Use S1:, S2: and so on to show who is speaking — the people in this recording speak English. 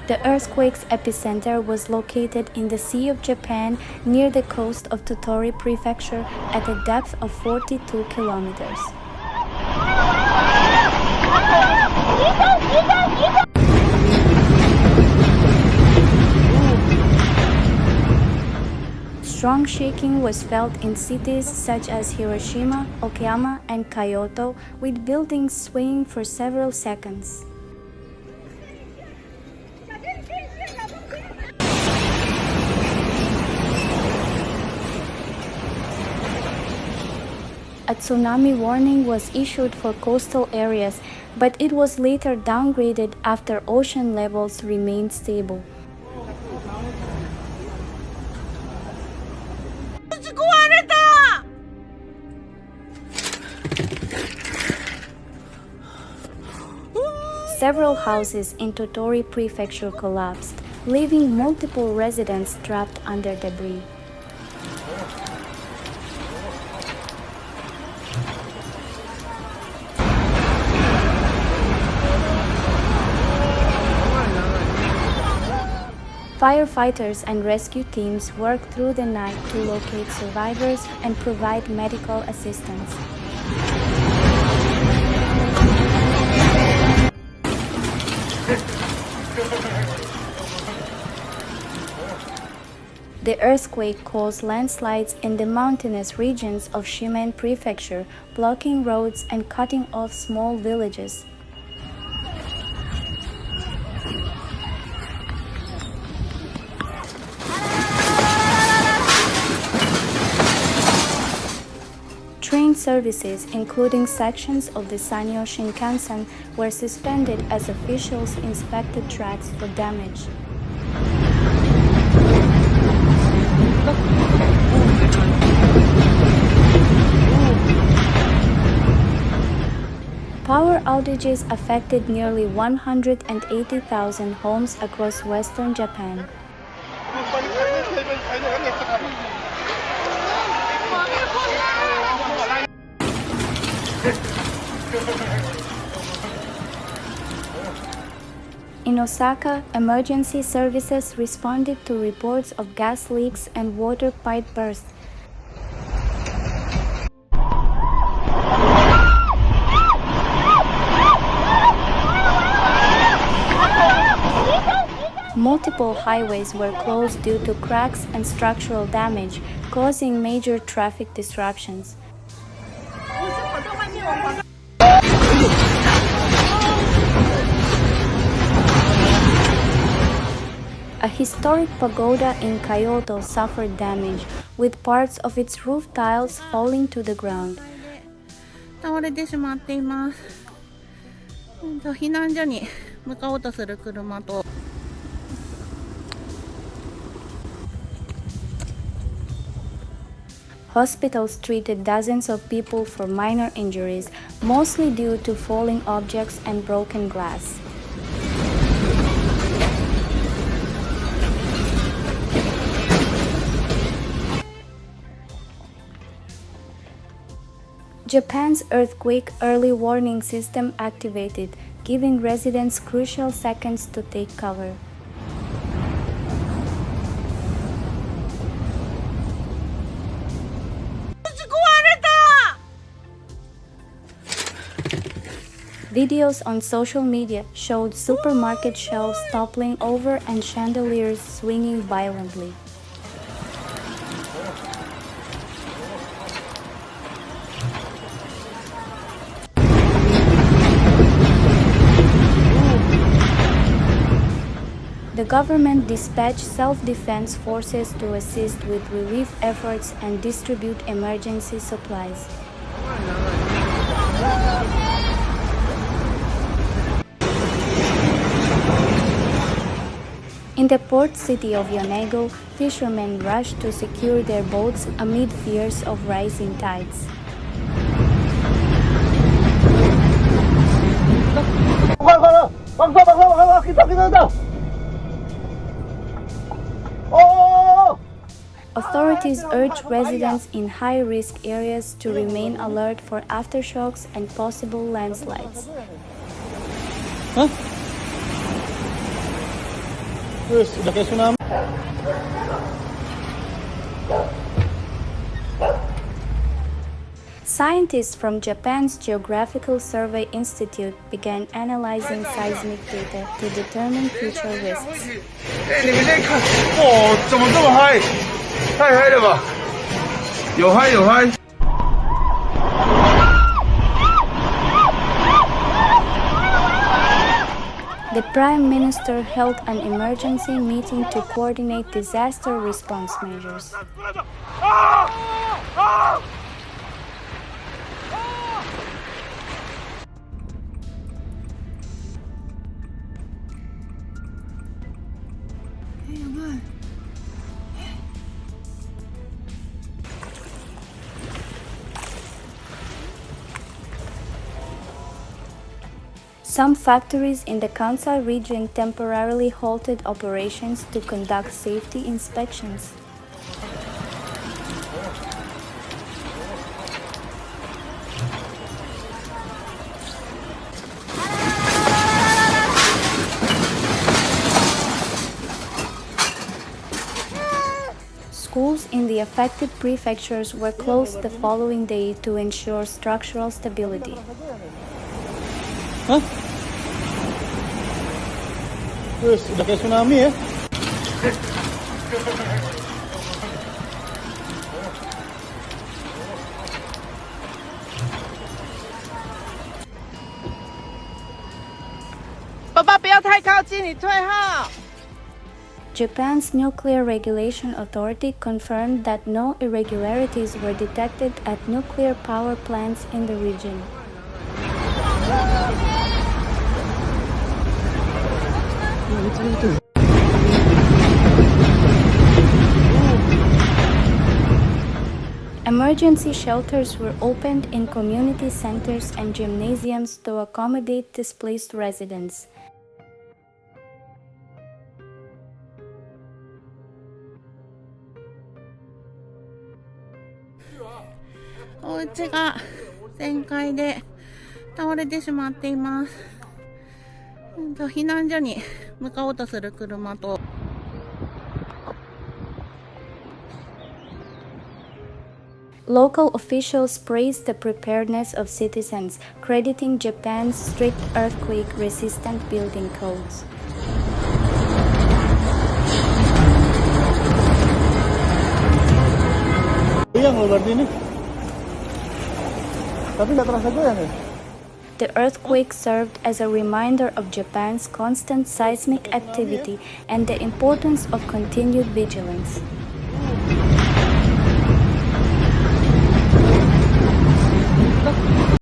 S1: The earthquake's epicenter was located in the Sea of Japan near the coast of Tottori Prefecture at a depth of 42 kilometers. Strong shaking was felt in cities such as Hiroshima, Okayama, and Kyoto, with buildings swaying for several seconds. A tsunami warning was issued for coastal areas, but it was later downgraded after ocean levels remained stable. Several houses in Tottori Prefecture collapsed, leaving multiple residents trapped under debris. Firefighters and rescue teams worked through the night to locate survivors and provide medical assistance. The earthquake caused landslides in the mountainous regions of Shimen Prefecture, blocking roads and cutting off small villages. Train services, including sections of the Sanyo Shinkansen, were suspended as officials inspected tracks for damage. Power outages affected nearly 180,000 homes across western Japan. In Osaka, emergency services responded to reports of gas leaks and water pipe bursts. Multiple highways were closed due to cracks and structural damage, causing major traffic disruptions. A historic pagoda in Kyoto suffered damage, with parts of its roof tiles falling to the ground.
S2: 倒れてしまっています。避難所に向かおうとする車と
S1: Hospitals treated dozens of people for minor injuries, mostly due to falling objects and broken glass. Japan's earthquake early warning system activated, giving residents crucial seconds to take cover. Videos on social media showed supermarket shelves toppling over and chandeliers swinging violently. The government dispatched self-defense forces to assist with relief efforts and distribute emergency supplies. In the port city of Yonago, fishermen rushed to secure their boats amid fears of rising tides. Authorities urged residents in high-risk areas to remain alert for aftershocks and possible landslides.
S3: Terus udah kayak tsunami.
S1: Scientists from Japan's Geological Survey Institute began analyzing seismic data to determine future risks.
S3: 你们在看，哦，怎么这么嗨？太嗨了吧！有嗨有嗨。
S1: The Prime Minister held an emergency meeting to coordinate disaster response measures. Some factories in the Kansai region temporarily halted operations to conduct safety inspections. Schools in the affected prefectures were closed the following day to ensure structural stability.
S3: Hah? Terus udah kayak tsunami ya?
S1: Japan's Nuclear Regulation Authority confirmed that no irregularities were detected at nuclear power plants in the region. Emergency shelters were opened in community centers and gymnasiums to accommodate displaced residents. Local officials praised the preparedness of citizens, crediting Japan's strict earthquake-resistant building codes.
S3: Goyang loh berarti ini. Tapi nggak terasa goyang ya?
S1: The earthquake served as a reminder of Japan's constant seismic activity and the importance of continued vigilance.